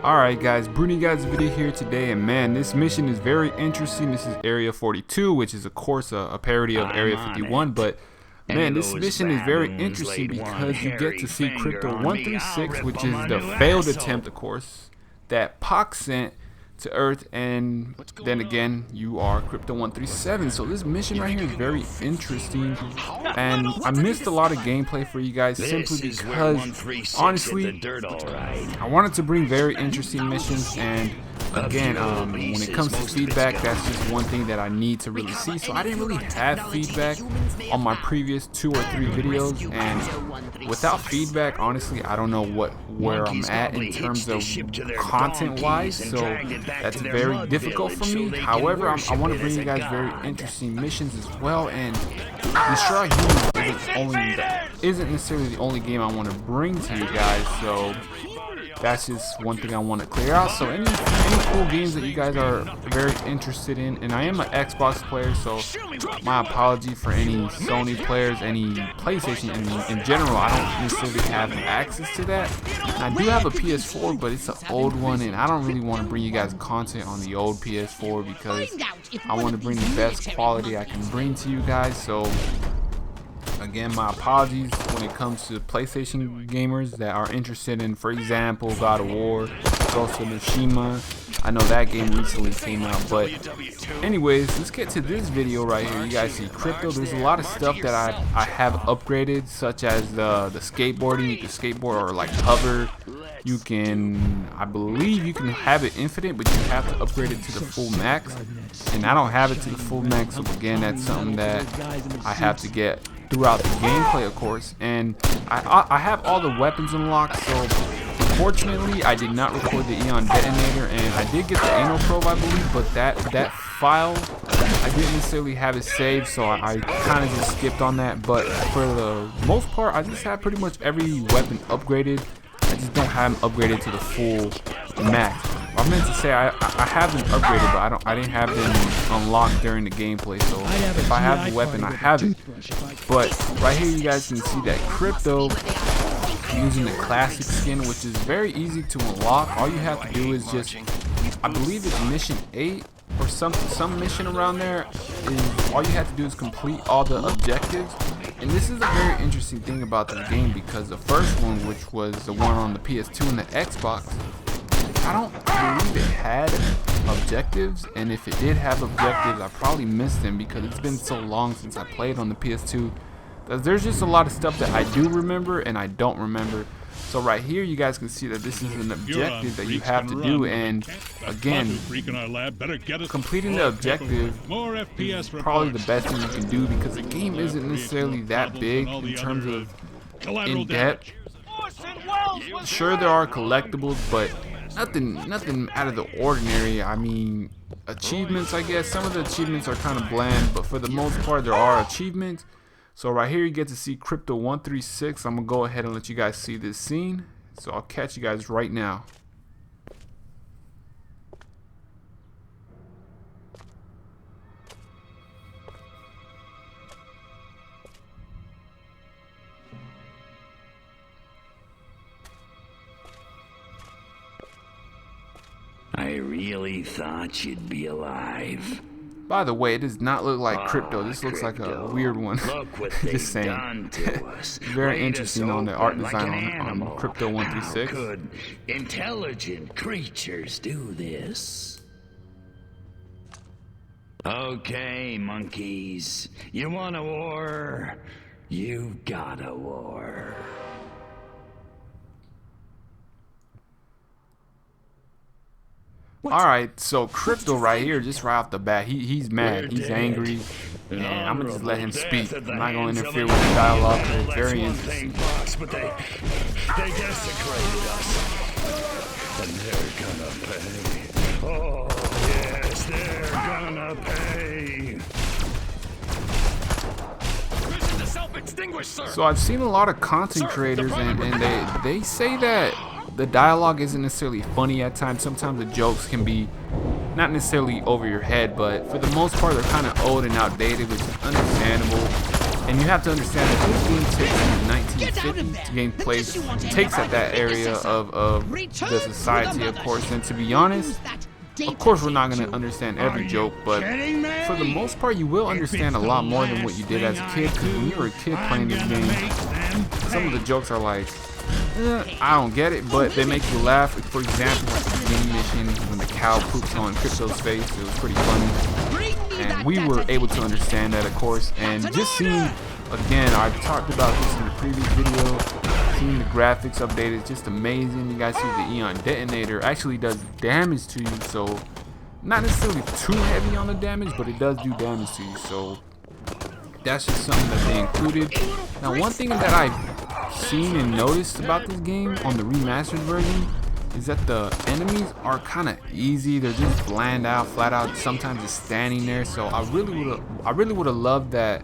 Alright guys, bringing you guys a video here today, and man, this mission is very interesting. This is Area 42, which is of course a parody of Area 51, but man, this mission is very interesting because you get to see Crypto 136, which is the failed attempt, of course, that Pac sent to Earth, and then again, you are Crypto 137. So this mission right here is very interesting, and I missed a lot of gameplay for you guys simply because, honestly, I wanted to bring very interesting missions, and again, when it comes to feedback, that's just one thing that I need to really see. So I didn't really have feedback on my previous 2 or 3 videos, and without feedback, honestly, I don't know where I'm at in terms of content wise, so that's very difficult for me. However, I want to bring you guys very interesting missions as well, and Destroy Humans isn't necessarily the only game I want to bring to you guys, so that's just one thing I want to clear out. So any cool games that you guys are very interested in, and I am an Xbox player, so my apology for any Sony players, any PlayStation in general. I don't necessarily have access to that. And I do have a PS4, but it's an old one, and I don't really want to bring you guys content on the old PS4 because I want to bring the best quality I can bring to you guys. So again, my apologies when it comes to PlayStation gamers that are interested in, for example, God of War, Ghost of Tsushima. I know that game recently came out, but anyways, let's get to this video right here. You guys see Crypto. There's a lot of stuff that I have upgraded, such as the skateboarding. You can skateboard or like hover. You can, I believe you can have it infinite, but you have to upgrade it to the full max, and I don't have it to the full max, so again, that's something that I have to get throughout the gameplay, of course. And I have all the weapons unlocked, so unfortunately I did not record the Eon detonator, and I did get the anal probe, I believe, but that file I didn't necessarily have it saved, so I kind of just skipped on that. But for the most part, I just have pretty much every weapon upgraded. I just don't have them upgraded to the full max. I meant to say I have them upgraded, but I didn't have them unlocked during the gameplay. So if I have the weapon, I have it. But right here, you guys can see that Crypto using the classic skin, which is very easy to unlock. All you have to do is just, I believe it's mission 8 or some mission around there. All you have to do is complete all the objectives. And this is a very interesting thing about this game, because the first one, which was the one on the PS2 and the Xbox, I don't believe it had objectives, and if it did have objectives, I probably missed them because it's been so long since I played on the PS2. There's just a lot of stuff that I do remember and I don't remember. So right here, you guys can see that this is an objective that you have to do, and again, completing the objective is probably the best thing you can do because the game isn't necessarily that big in terms of in depth. Sure, there are collectibles, but nothing out of the ordinary. I mean, achievements, I guess some of the achievements are kind of bland, but for the most part there are achievements. So right here you get to see Crypto 136. I'm gonna go ahead and let you guys see this scene, so I'll catch you guys right now. I really thought you'd be alive. By the way, it does not look like Crypto. This looks like a weird one. Just saying. Very interesting on the art design on Crypto 136. How could intelligent creatures do this? Okay, monkeys. You want a war? You got a war. Alright, so Crypto right here, just right off the bat, he's mad, he's angry, and I'm gonna just let him speak. I'm not gonna interfere with the dialogue, it's very interesting. But they desecrated us, and they're gonna pay. Oh yes, they're gonna pay. So I've seen a lot of content creators, and they say that the dialogue isn't necessarily funny at times. Sometimes the jokes can be not necessarily over your head, but for the most part they're kind of old and outdated, which is understandable. And you have to understand that this game takes in the 1950s. The game takes at that area of the society, of course. And to be honest, of course we're not going to understand every joke, but for the most part you will understand a lot more than what you did as a kid. Because when you were a kid playing this game, some of the jokes are like, I don't get it, but they make you laugh. For example, like the game mission when the cow poops on Crypto's face, it was pretty funny. And we were able to understand that, of course. And just seeing, again, I talked about this in the previous video, seeing the graphics updated is just amazing. You guys see the Eon detonator actually does damage to you, so not necessarily too heavy on the damage, but it does do damage to you. So that's just something that they included. Now, one thing that I've seen and noticed about this game on the remastered version is that the enemies are kind of easy. They're just bland out, flat out. Sometimes just standing there. So I really would have loved that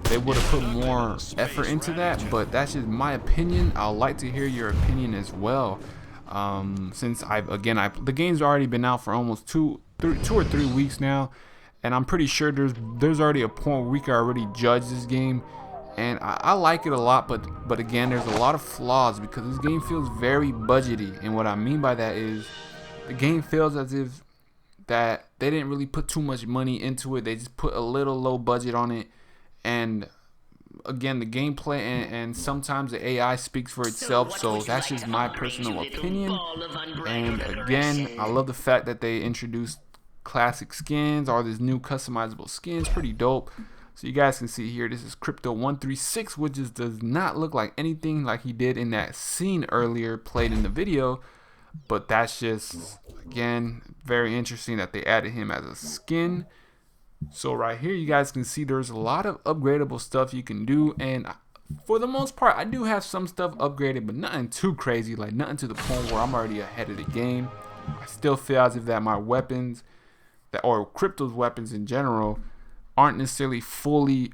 they would have put more effort into that. But that's just my opinion. I'd like to hear your opinion as well. Since the game's already been out for almost two or three weeks now, and I'm pretty sure there's already a point where we can already judge this game. And I like it a lot, but again, there's a lot of flaws because this game feels very budgety. And what I mean by that is the game feels as if that they didn't really put too much money into it. They just put a little low budget on it. And again, the gameplay and sometimes the AI speaks for itself. So that's just my personal opinion. And again, I love the fact that they introduced classic skins, all these new customizable skins, pretty dope. So you guys can see here, this is Crypto 136, which just does not look like anything like he did in that scene earlier played in the video. But that's just, again, very interesting that they added him as a skin. So right here, you guys can see there's a lot of upgradable stuff you can do. And for the most part, I do have some stuff upgraded, but nothing too crazy, like nothing to the point where I'm already ahead of the game. I still feel as if that my weapons, or Crypto's weapons in general, aren't necessarily fully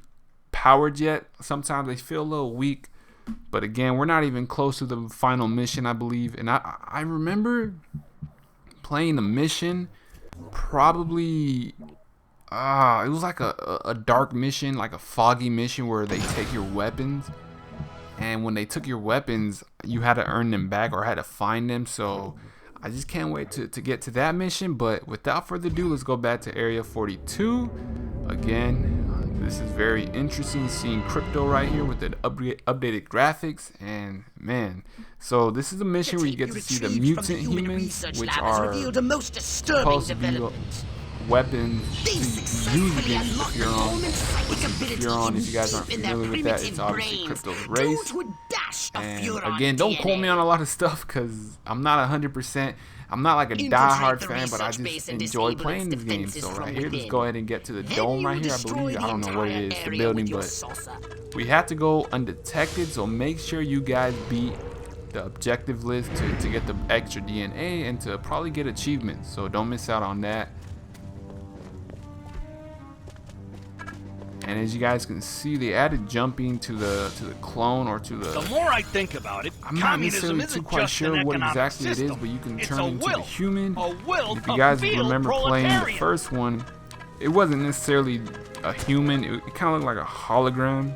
powered yet. Sometimes they feel a little weak, but again, we're not even close to the final mission, I believe. And I remember playing the mission, probably it was like a dark mission, like a foggy mission where they take your weapons, and when they took your weapons you had to earn them back or had to find them. So I just can't wait to get to that mission. But without further ado, let's go back to Area 42. Again, this is very interesting seeing Crypto right here with the updated graphics. And man, so this is a mission where you get to see the mutant humans, which are supposed to be weapons to use against the Furon. Furon, if you guys aren't familiar with that, it's obviously Crypto's race. And again, don't quote me on a lot of stuff because I'm not 100%. I'm not like a die-hard fan, but I just enjoy playing this game. So right here, let's go ahead and get to the dome right here. I believe, I don't know what it is, the building, but we have to go undetected. So make sure you guys beat the objective list to get the extra DNA and to probably get achievements. So don't miss out on that. And as you guys can see, they added jumping to the clone, or to the more I think about it, I'm not necessarily too quite sure what exactly it is, but you can turn into the human. If you guys remember playing the first one, it wasn't necessarily a human. It kind of looked like a hologram.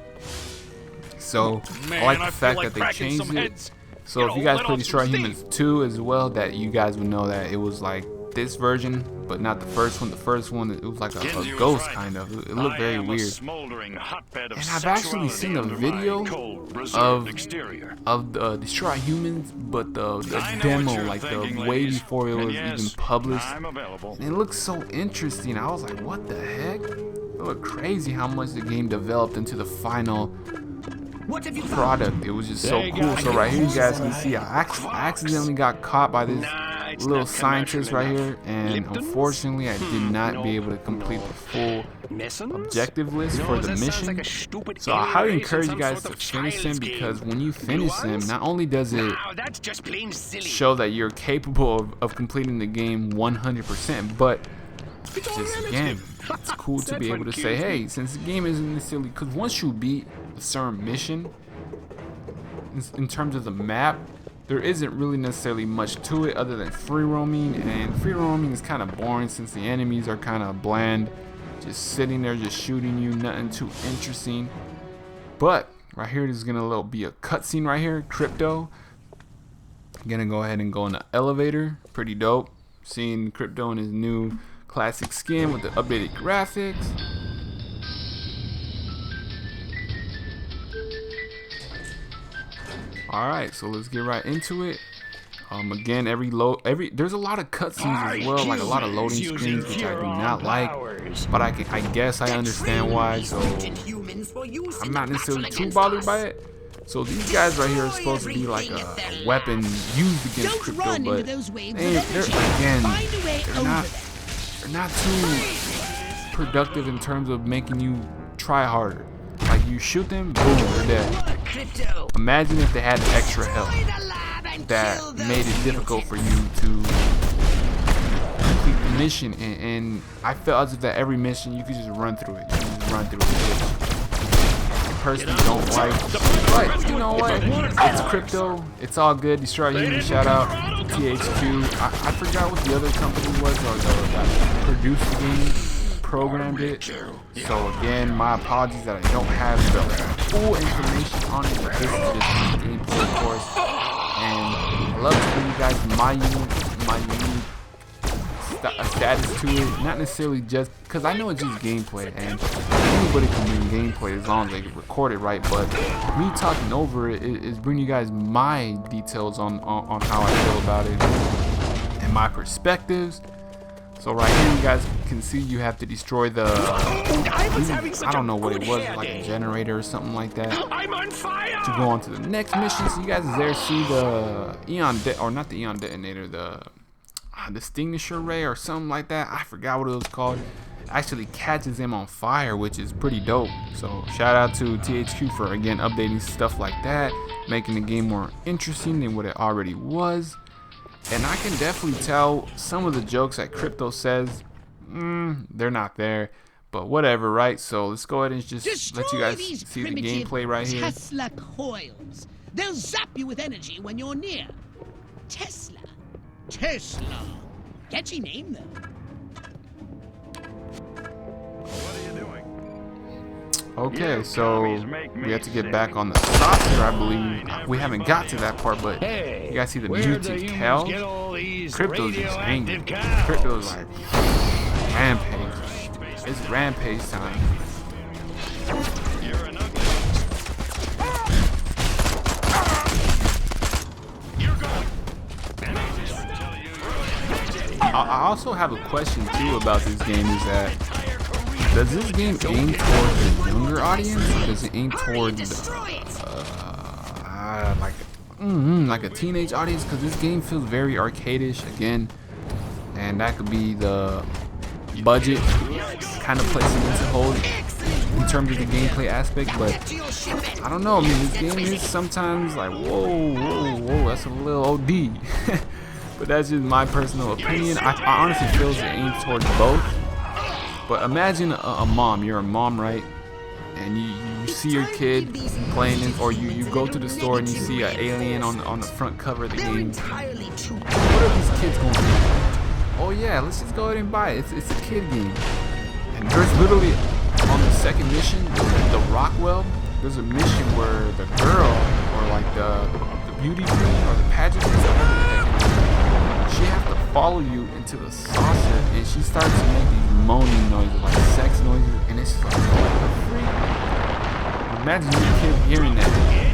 So I like the fact that they changed it. So if you guys play Destroy Humans 2 as well, that you guys would know that it was like this version, but not the first one. The first one, it was like a ghost kind of. It looked very weird. And I've actually seen a video of the Destroy Humans, but the demo, like the way before it was even published. And it looks so interesting. I was like, what the heck? It looked crazy how much the game developed into the final product. It was just so cool. So right here, you guys can see I accidentally got caught by this little scientist right here, and unfortunately I did not be able to complete the full objective list for the mission. So I highly encourage you guys to finish him, because when you finish him, not only does it show that you're capable of completing the game 100%, but just again, it's cool to be able to say, hey, since the game isn't necessarily, because once you beat a certain mission, in terms of the map, there isn't really necessarily much to it other than free roaming, and free roaming is kind of boring since the enemies are kind of bland, just sitting there just shooting you, nothing too interesting. But right here, there's gonna be a cutscene right here. Crypto. I'm gonna go ahead and go in the elevator. Pretty dope. Seeing Crypto in his new classic skin with the updated graphics. Alright, so let's get right into it. Again, there's a lot of cutscenes as well, like a lot of loading screens, which I do not like. But I guess I understand why, so I'm not necessarily too bothered by it. So these guys right here are supposed to be like a weapon used against Crypto, but they're not too productive in terms of making you try harder. Like you shoot them, boom, they're dead. Imagine if they had extra health that made it difficult for you to complete the mission, and I felt as if that every mission you could just run through it. I personally don't like, but you know what? It's Crypto. It's all good. Destroy Human. Shout out THQ. I forgot what the other company was, or that produced the game, programmed it. So again, my apologies that I don't have the full information on it, but this is just gameplay, of course. And I love to bring you guys my unique status to it. Not necessarily just because I know it's just gameplay, and anybody can do gameplay as long as they can record it right. But me talking over it is bringing you guys my details on how I feel about it and my perspectives. So right here, you guys can see you have to destroy the, I don't know what it was, like a generator or something like that, to go on to the next mission. So you guys there see the not the Eon detonator, the extinguisher ray or something like that. I forgot what it was called. Actually catches them on fire, which is pretty dope. So shout out to THQ for again updating stuff like that, making the game more interesting than what it already was. And I can definitely tell some of the jokes that Crypto says, they're not there. But whatever, right? So let's go ahead and just let you guys see the gameplay right here. Tesla coils. They'll zap you with energy when you're near. Tesla. Catchy name, though. Okay, so we have to get back on the saucer, I believe. We haven't got to that part, but you guys see the mutant cows? Crypto's just angry. Crypto's like, rampage. It's rampage time. I also have a question too about this game, is that does this game aim towards a younger audience, or does it aim towards like a teenage audience? Because this game feels very arcadish again, and that could be the budget kind of placing into hold in terms of the gameplay aspect. But I don't know. I mean, this game is sometimes like whoa, that's a little OD. But that's just my personal opinion. I honestly feel it aims towards both. But imagine a mom, you're a mom, right? And you see your kid playing it, or you go to the store and you see an alien on the front cover of the game. What are these kids going to do? Oh yeah, let's just go ahead and buy it. It's a kid game. And there's literally, on the second mission, the Rockwell, there's a mission where the girl, or like the beauty queen, or the pageant, she has to follow you into the saucer, and she starts to make these moaning noises, like sex noises, and it's just like, what the freak? Imagine your kid hearing that.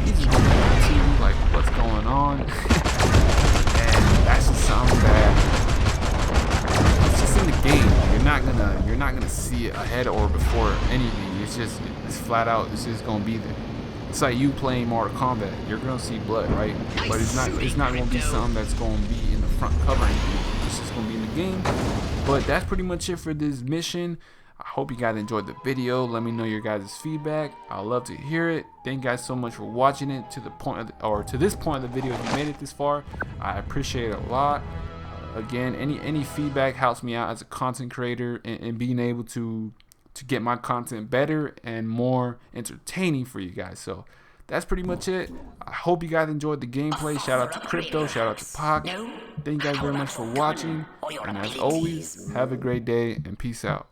He's just looking at the TV like, what's going on? And that's just something that it's just in the game. You're not gonna see it ahead or before anything. It's flat out. It's just gonna be there. It's like you playing Mortal Kombat. You're gonna see blood, right? But it's not gonna be something that's gonna be in the front cover. It's just gonna be in the game. But that's pretty much it for this mission. I hope you guys enjoyed the video. Let me know your guys' feedback. I'd love to hear it. Thank you guys so much for watching it to the point of to this point of the video. If you made it this far, I appreciate it a lot. Again, any feedback helps me out as a content creator and being able to get my content better and more entertaining for you guys. So that's pretty much it. I hope you guys enjoyed the gameplay. Shout out to Crypto, shout out to Pac. Thank you guys very much for watching, and as always, have a great day and peace out.